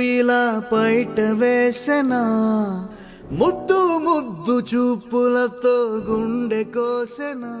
ఇలా బయట వేసెనా ముద్దు ముద్దు చూపులతో గుండె కోసెనా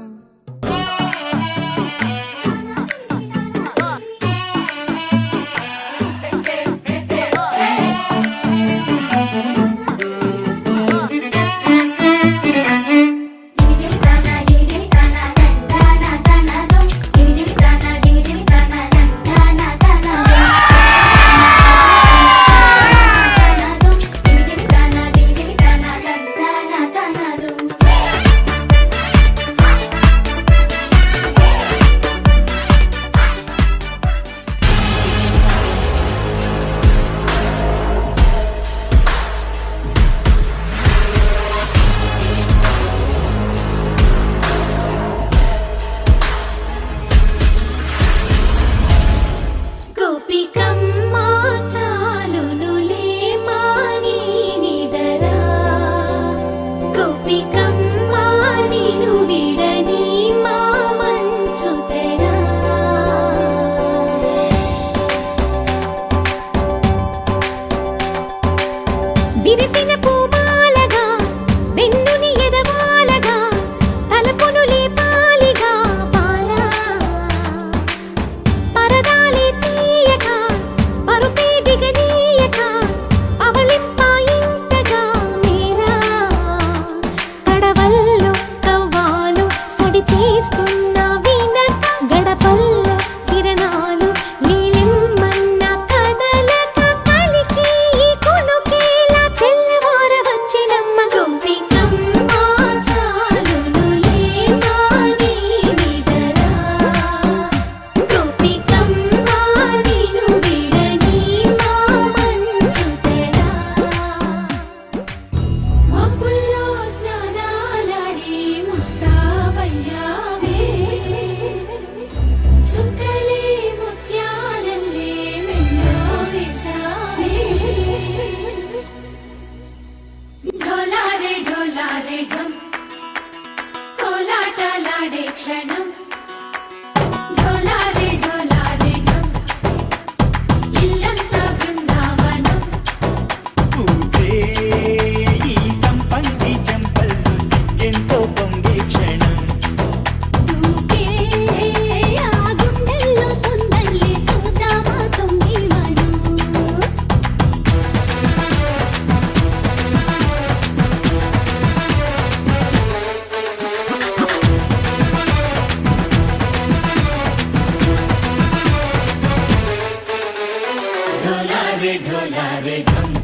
విరిసిన పూమాలగా వెన్నుని ఎదవాలగా తలపును లేపాలిగా పాలా పరదాలి తీయక పరుపే దిగనీయక అవలింపాయింతగా మేరా కడవల్లో కవ్వాలు సడి చేస్తున్న వినక గడపల్లో కిరణాలు నీలిమ్మన్న కదలక కలికి ఈ కొనుకేలా తెల్లవార వచ్చినమ్మ గోపికమ్మ చాలునులే మాని నిదరా గోపికమ్మ నిను విడని మా మంచు తెరా మబ్బుల్లో స్నానాలాడి ముస్తాబయ్యావే చుక్కలే ముత్యాలల్లే మెల్లో వేసావే ఢోలారే ఢమ్ కోలాటలాడే క్షణం ఢోలారే ఢమ్ ఇల్లంతా బృందావనం పూసే ఈ సంపంగి చెంపల్లో సిగ్గెంతో పొంగే క్షణం దూకే ఆ గుండెల్లో తొందరలే చూద్దామా తొంగి మనం ఢోలారే ఢమ్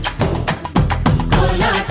కోలాట